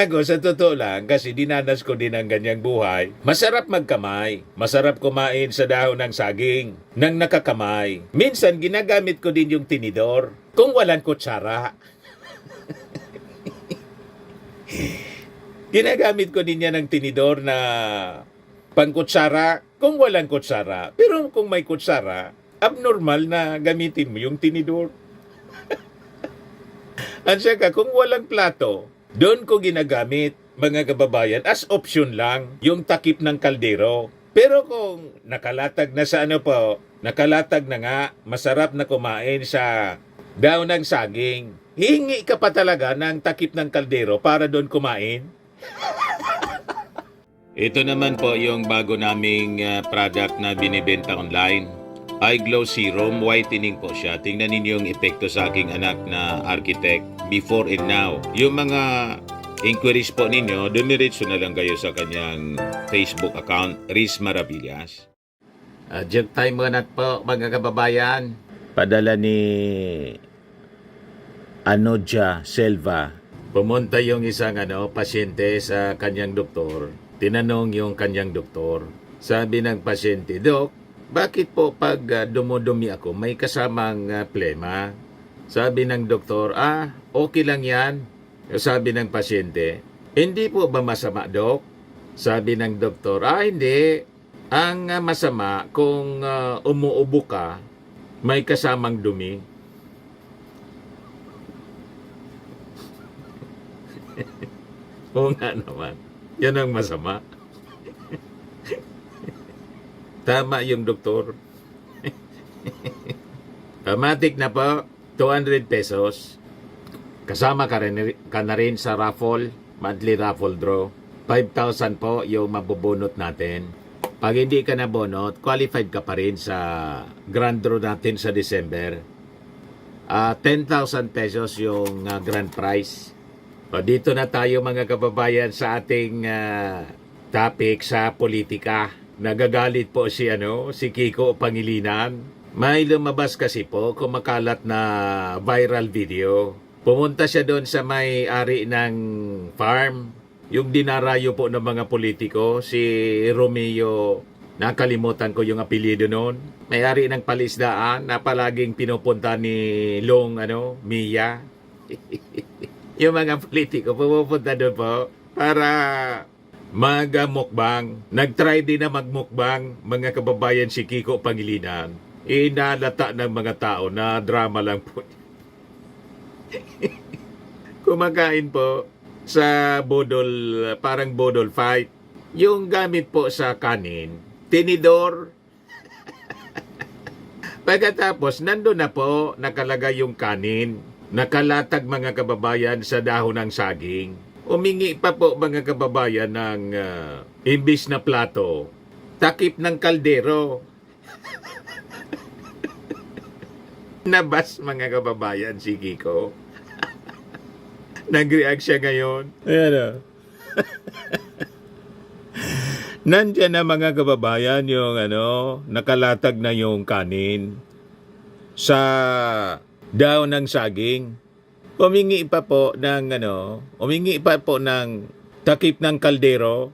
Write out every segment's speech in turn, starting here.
Ako, sa totoo lang, kasi dinanas ko din ang ganyang buhay, masarap magkamay. Masarap kumain sa dahon ng saging nang nakakamay. Minsan, ginagamit ko din yung tinidor kung walang kutsara. Ginagamit ko din yan ng tinidor na pangkutsara kung walang kutsara. Pero kung may kutsara, abnormal na gamitin mo yung tinidor. At saka kung walang plato, doon ko ginagamit, mga kababayan, as option lang, yung takip ng kaldero. Pero kung nakalatag na sa nakalatag na nga, masarap na kumain sa daon ng saging, hingi ka pa talaga ng takip ng kaldero para doon kumain? Ito naman po yung bago naming product na binibenta online. Eye Glow Serum, whitening po siya. Tingnan ninyo yung epekto sa aking anak na architect before and now. Yung mga inquiries po ninyo, dumiretso na lang kayo sa kanyang Facebook account, Riz Maravillas. Joke time muna po, mga kababayan. Padala ni Anodja Selva. Pumunta yung isang pasyente sa kanyang doktor. Tinanong yung kanyang doktor. Sabi ng pasyente, Dok, bakit po pag dumudumi ako may kasamang plema? Sabi ng doktor, okay lang yan. Sabi ng pasyente, hindi po ba masama, Dok? Sabi ng doktor, hindi. Ang masama kung umuubo ka, may kasamang dumi. Oo nga naman. Yan ang masama. Tama yung doktor. Matik na po, 200 pesos. Kasama ka na rin sa raffle, monthly raffle draw. 5,000 po yung mabubunot natin. Pag hindi ka nabunot, qualified ka pa rin sa grand draw natin sa December. 10,000 pesos yung grand prize. Dito na tayo mga kababayan sa ating topic sa politika. Nagagalit po si Kiko Pangilinan. May lumabas kasi po kumakalat na viral video. Pumunta siya doon sa may-ari ng farm. Yung dinarayo po ng mga politiko, si Romeo, nakalimutan ko yung apelyido noon. May-ari ng palisdaan na palaging pinupunta ni Long Mia. Yung mga politiko pumupunta doon po para mag-mukbang. Nag-try din na mag-mukbang, mga kababayan, si Kiko Pangilinan. Inalata ng mga tao na drama lang po. Kumakain po sa bodol, parang bodol fight. Yung gamit po sa kanin, tinidor. Pagkatapos, nandun na po nakalagay yung kanin. Nakalatag, mga kababayan, sa dahon ng saging. Umingi pa po, mga kababayan, ng imbis na plato, takip ng kaldero. Nabas, mga kababayan, si Kiko. Nag-react siya ngayon. Ayan. Nandiyan na, mga kababayan, yung nakalatag na yung kanin sa dahon ng saging. Humingi pa po ng takip ng kaldero.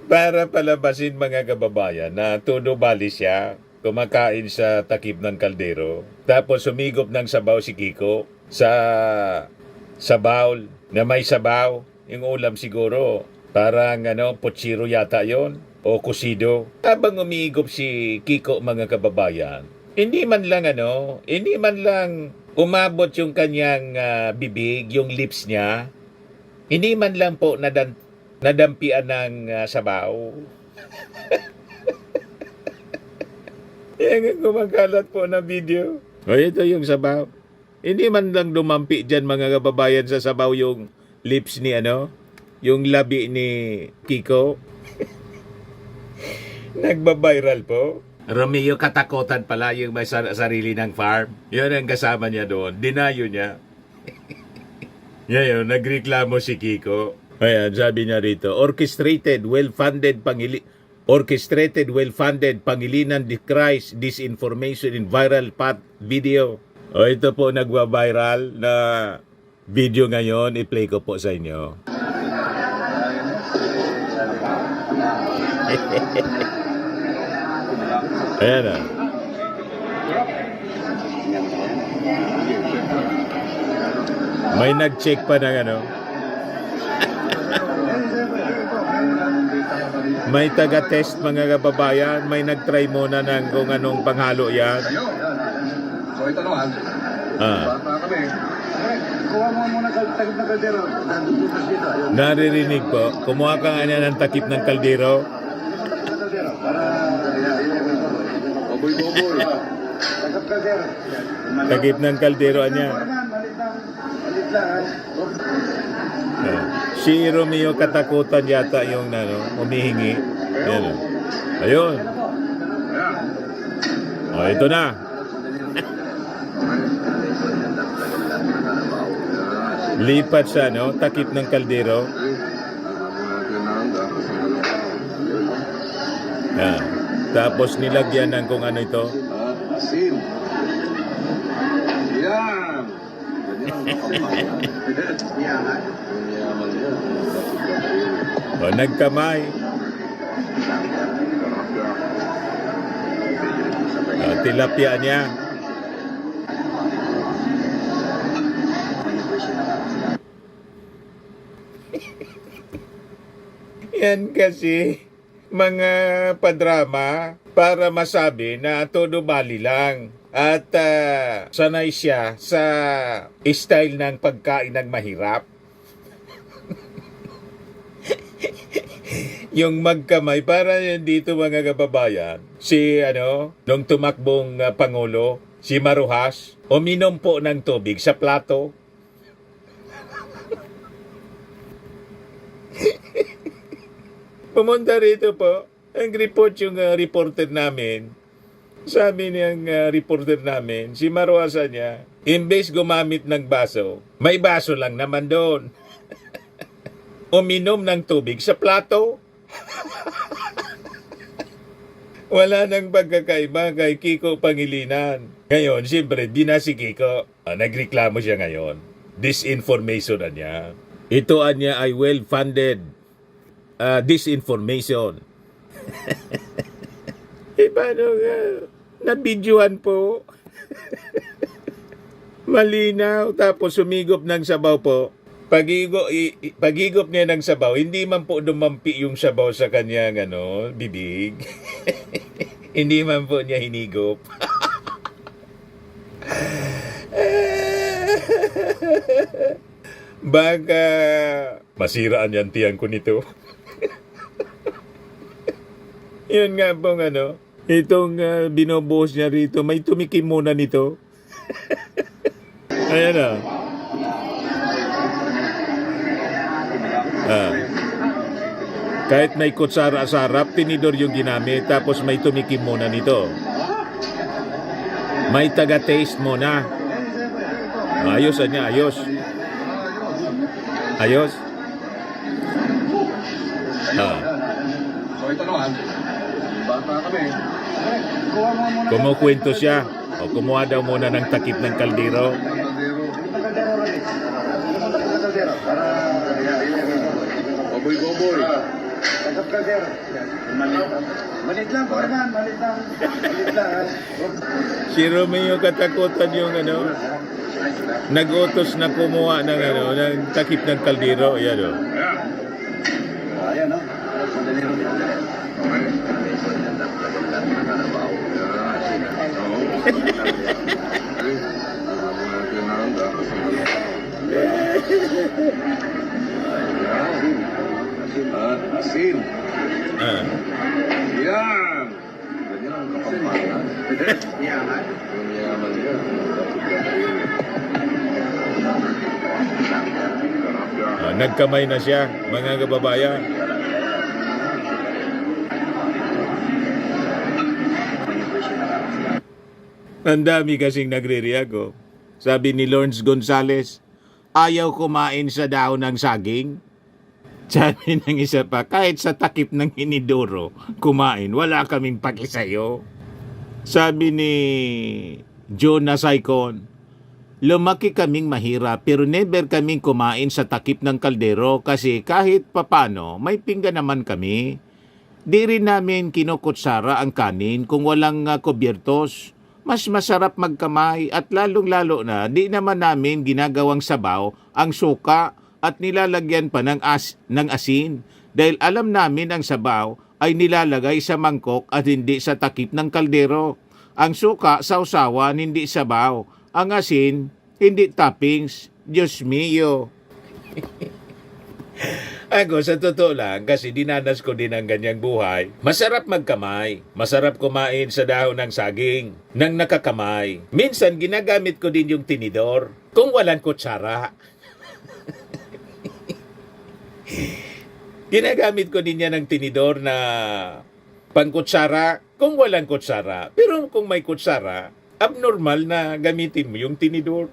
Para palabasin, mga kababayan, na todo bali siya, kumakain sa takip ng kaldero. Tapos humigop ng sabaw si Kiko sa bowl na may sabaw. Yung ulam siguro, parang pochiro yata yon o kusido. Habang umigop si Kiko, mga kababayan, hindi man lang umabot yung kanyang bibig, yung lips niya. Hindi man lang po nadampian ng sabaw. Yan, kumakalat po na video. Ito yung sabaw. Hindi man lang dumampi dyan, mga kababayan, sa sabaw yung lips ni yung labi ni Kiko. Nagbabiral po. Romeo, katakutan pala yung may sarili ng farm. Yun ang kasama niya doon. Dinayo niya. Ngayon, nagreklamo si Kiko. Ayan, sabi niya rito, orchestrated, well-funded Pangilinan decries disinformation in viral video. O ito po nagwa-viral na video ngayon, i-play ko po sa inyo. Ayan na. May nag-check pa ng ano. May taga-test mga kababayan. May nag-try muna ng kung anong panghalo yan. So ito naman, bata kami. Kuha mo muna takip ng kaldero. Bukas dito. Ayun. Naririnig po. Kumuha ka nga niya ng takip ng kaldero. Para boboy. Takip kaldero. Takip ng kaldero niya. Malit lang. Si Romeo katakutan yata yung humihingi. Ayan. Ayun. O, ito na. Lipat siya, no? Takip ng kaldero. Yan. Tapos nilagyan ng kung ano ito. Asin. Yan. O, nagkamay. O, tilapia niya. Yan kasi mga padrama para masabi na todo bali lang. At sanay siya sa style ng pagkain ng mahirap. Yung magkamay, para yan dito mga kababayan. Si nung tumakbong Pangulo, si Maruhas, uminom po ng tubig sa plato. Pumunta rito po, ang report yung reporter namin. Sabi niyang reporter namin, si Maruhasa niya, imbes gumamit ng baso, may baso lang naman doon. Uminom ng tubig sa plato. Wala nang pagkakaiba kay Kiko Pangilinan. Ngayon, siyempre, di na si Kiko. Nagreklamo siya ngayon. Disinformation na niya. Ito niya ay well-funded disinformation. Paano nga? Nabidyohan po. Malinaw. Tapos sumigop ng sabaw po. Pagigop niya ng sabaw, hindi man po dumampi yung sabaw sa kanyang bibig. Hindi man po niya hinigop. Baka masiraan yan tiyan ko nito. Yun nga pong itong binubuhos niya rito, may tumikim muna nito. Ayan na. Kahit may kutsara sa harap, tinidor yung ginamit, tapos may tumikim muna nito. May taga-taste muna. Ayos niya, ayos. Ayos. So ito naman, bata kami. Kuha mo muna. Kumukwento siya. O kumuha daw muna ng takip ng kaldero. Para boboy. Takip kaldero. Malit lang po naman, malit lang. Si Romeo katakutan yung nag-utos na kumuha ng ng takip ng kaldero. Ayan o. Ayan o. Asin. Yan. Ganyan ang kapampangan. Yaman. Yaman yan. Nagkamay na siya, mga kababayan. Ang dami kasing nagre-react. Sabi ni Lawrence Gonzales, ayaw kumain sa dahon ng saging. Sabi ng isa pa, kahit sa takip ng inidoro, kumain, wala kaming pakisayo. Sabi ni Jonah Saicon, lumaki kaming mahirap pero never kaming kumain sa takip ng kaldero kasi kahit papano may pinggan naman kami. Di rin namin kinukutsara ang kanin kung walang kubyertos. Mas masarap magkamay at lalong-lalo na di naman namin ginagawang sabaw ang suka at nilalagyan pa ng asin dahil alam namin ang sabaw ay nilalagay sa mangkok at hindi sa takip ng kaldero. Ang suka sausawan, hindi sabaw. Ang asin, hindi toppings. Diyos mio. Ako, sa totoo lang, kasi dinanas ko din ang ganyang buhay, masarap magkamay. Masarap kumain sa dahon ng saging, nang nakakamay. Minsan, ginagamit ko din yung tinidor, kung walang kutsara. Ginagamit ko din yan ng tinidor na pangkutsara, kung walang kutsara. Pero kung may kutsara, abnormal na gamitin mo yung tinidor.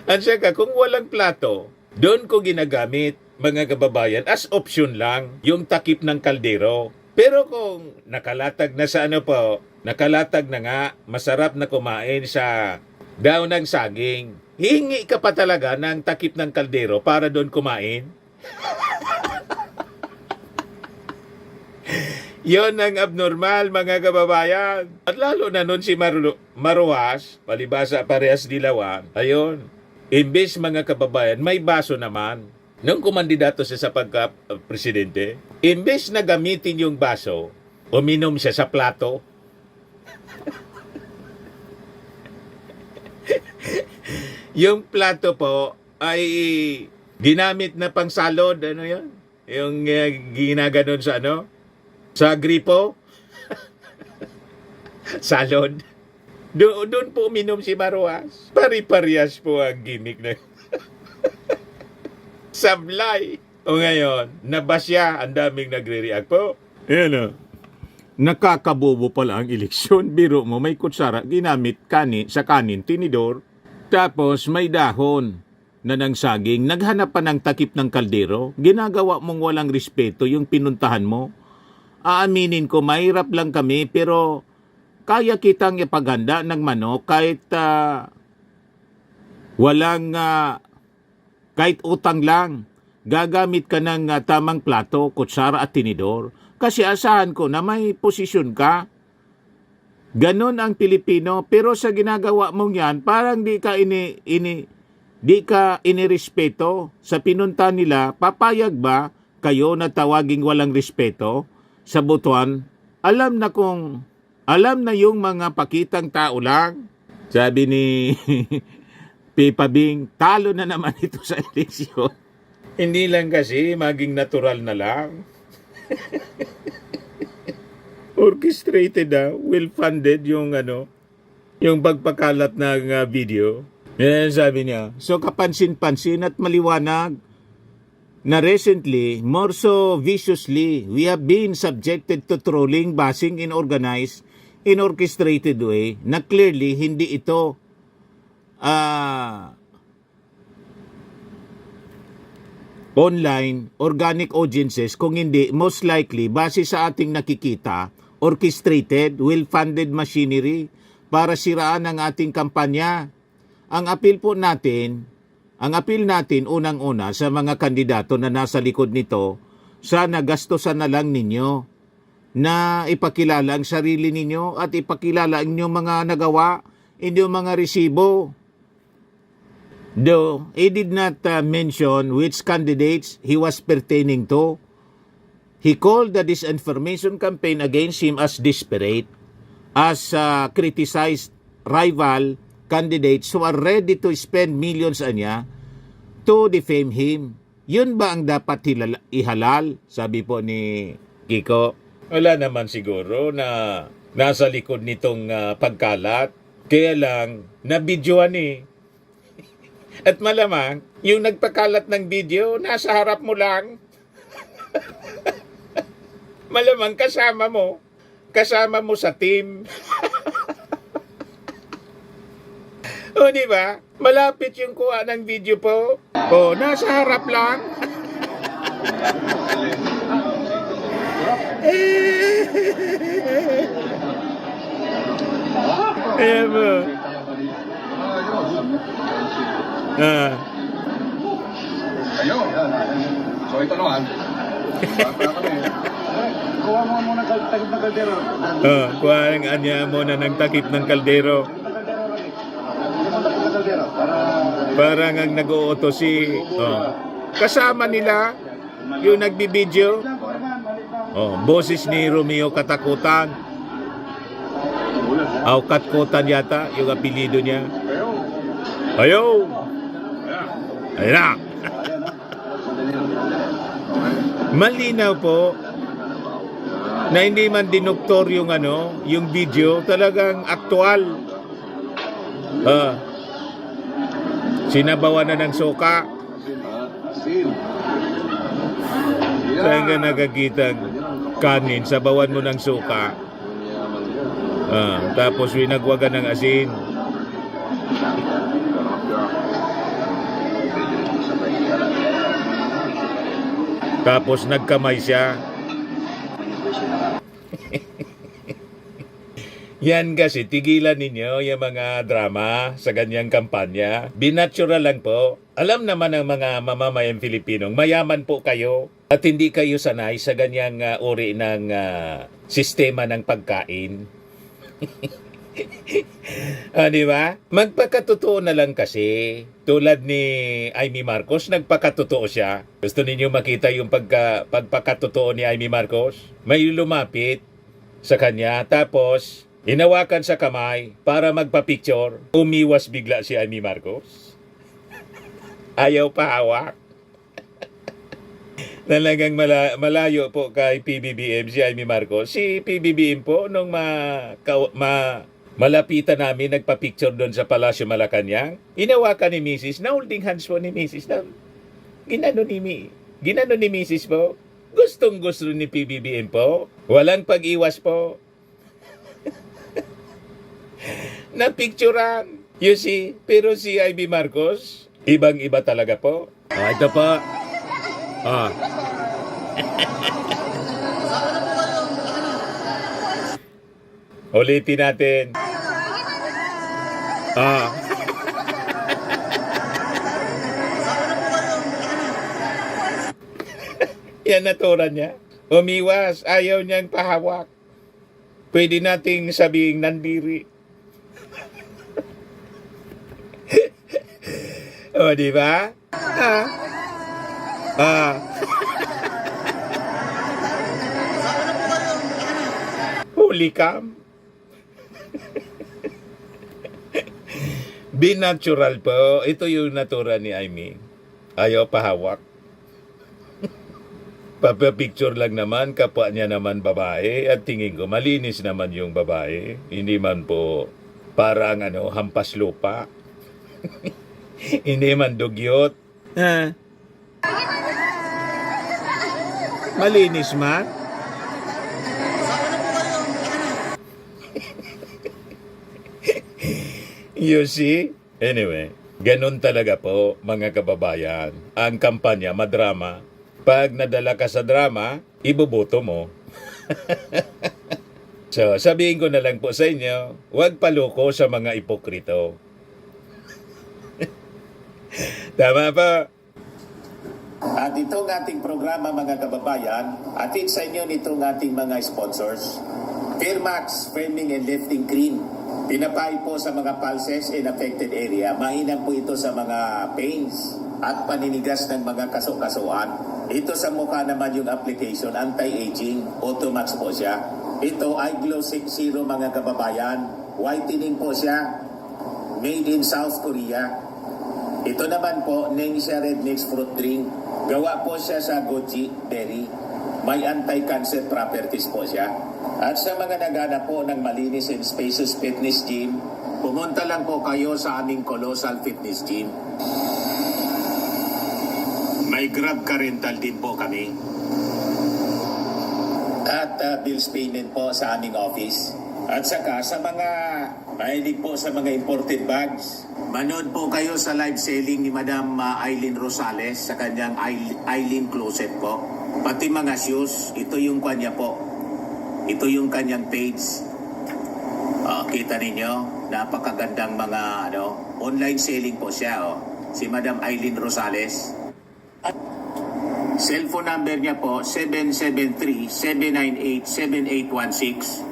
At saka, kung walang plato, doon ko ginagamit, mga kababayan, as option lang, yung takip ng kaldero. Pero kung nakalatag na sa nakalatag na nga, masarap na kumain sa daon ng saging, hingi ka pa talaga ng takip ng kaldero para doon kumain? Yon ang abnormal, mga kababayan. At lalo na nun si Maruas, palibasa parehas dilawan, ayun. Imbes, mga kababayan, may baso naman. Nung kumandidato siya sa pagka-presidente, imbes na gamitin yung baso, uminom siya sa plato. Yung plato po ay ginamit na pang salod, ano yan? Yung ginaganon sa sa gripo. Salod. Doon po uminom si Maruas. Pari-parehas po ang gimmick na sablay. O ngayon, nabasya, ang daming nagre-react po. Ayan o. Nakakabobo pala ang eleksyon. Biro mo, may kutsara, ginamit sa kanin, tinidor. Tapos may dahon na ng saging. Naghanap pa ng takip ng kaldero. Ginagawa mong walang respeto yung pinuntahan mo. Aaminin ko, mahirap lang kami, pero kaya kitang ipaganda ng manok kahit kahit utang lang. Gagamit ka ng tamang plato, kutsara at tinidor. Kasi asahan ko na may posisyon ka. Ganon ang Pilipino, pero sa ginagawa mong yan, parang di ka inirespeto. Sa pinunta nila, papayag ba kayo na tawaging walang respeto sa butuan? Alam na yung mga pakitang tao lang. Sabi ni Pipa Bing, talo na naman ito sa eleksyon. Hindi lang kasi, maging natural na lang. Orchestrated well-funded yung yung pagpakalat ng video. Yan sabi niya. So kapansin-pansin at maliwanag na recently, more so viciously, we have been subjected to trolling, bashing, and organized in orchestrated way na clearly hindi ito online, organic audiences, kung hindi, most likely, base sa ating nakikita, orchestrated, well-funded machinery para siraan ang ating kampanya. Ang appeal natin unang-una sa mga kandidato na nasa likod nito, sana gastusan na lang ninyo na ipakilala ang sarili ninyo at ipakilala ang inyong mga nagawa, inyong mga resibo. Though he did not mention which candidates he was pertaining to, he called the disinformation campaign against him as desperate, as criticized rival candidates who are ready to spend millions to defame him. Yun ba ang dapat ihalal? Sabi po ni Kiko. Wala naman siguro na nasa likod nitong pagkalat. Kaya lang, nabidyoan At malamang, yung nagpakalat ng video, nasa harap mo lang. Malamang kasama mo sa team. O, di ba? Malapit yung kuha ng video po. O, nasa harap lang. Ayan mo. Ah, Ayun. So ito naman. Bata kami. Kuha mo muna ng takip ng kaldero. kuha ang anya mo na ng takip ng kaldero. Parang ang nag-uuto si... Kasama nila yung nagbibideo. Boses ni Romeo Katakutan. Katkutan yata yung apelido niya. Ayaw! Ayun na! Malinaw po na hindi man dinoktor yung yung video, talagang aktual. Sinabawan na ng suka. Saan ka nakakitang kanin, sabawan mo ng suka. Tapos winagwagan ng asin. Tapos nagkamay siya. Yan kasi, tigilan ninyo yung mga drama sa ganyang kampanya. Binatural lang po. Alam naman ng mga mamamayang Filipinong, mayaman po kayo at hindi kayo sanay sa ganyang uri ng sistema ng pagkain. Di ba? Magpakatotoo na lang kasi. Tulad ni Amy Marcos, nagpakatotoo siya. Gusto ninyo makita yung pagpakatotoo ni Amy Marcos? May lumapit sa kanya, tapos hinawakan sa kamay para magpa-picture. Umiwas bigla si Amy Marcos. Ayaw pa hawak. Talagang malayo po kay PBBM si Amy Marcos. Si PBBM po, nung malapitan namin, nagpa-picture doon sa Palasyo Malacanang, inawakan ni Mrs. na holding hands po ni Mrs. na ginano ni Mrs. po. Gustong gusto ni PBBM po. Walang pag-iwas po. Napicturean. You see, pero si Amy Marcos, ibang-iba talaga po. Ito po. Ulitin natin. Yan naturan niya. Umiwas, ayaw niyang pahawak. Pwede nating sabihing nandiri. Di ba? Holy cam. Binatural po. Ito yung natura ni Amy. Ayaw pahawak. Papapicture lang naman, kapwa niya naman babae. At tingin ko, malinis naman yung babae. Hindi man po parang hampas lupa. Hindi man dugyot. Malinis man. You see? Anyway, ganun talaga po mga kababayan. Ang kampanya, madrama. Pag nadala ka sa drama, iboboto mo. So, sabihin ko na lang po sa inyo, huwag paloko sa mga ipokrito. Tama pa? At itong ating programa mga kababayan, atid sa inyo nitong ating mga sponsors. Fairmax Firming and Lifting Cream. Pinapay po sa mga pulses in affected area. Mainam po ito sa mga pains at paninigas ng mga kaso-kasuan. Ito sa mukha naman yung application, anti-aging, Automax po siya. Ito ay Glow 60 mga kababayan. Whitening po siya. Made in South Korea. Ito naman po, Nengxia Red Mix Fruit Drink. Gawa po siya sa goji berry. May anti-cancer properties po siya. At sa mga naghanap po ng malinis and spacious fitness gym, pumunta lang po kayo sa aming Colossal Fitness Gym. May Grab car rental din po kami. At bills payment po sa aming office. At saka sa mga mahilig po sa mga imported bags, manood po kayo sa live selling ni Madam Aileen Rosales sa kanyang Aileen Closet po. Pati mga shoes, ito yung kanya po. Ito yung kanyang page. Kita ninyo, napakagandang mga Online selling po siya, oh. Si Madam Eileen Rosales. At cellphone number niya po, 773-798-7816.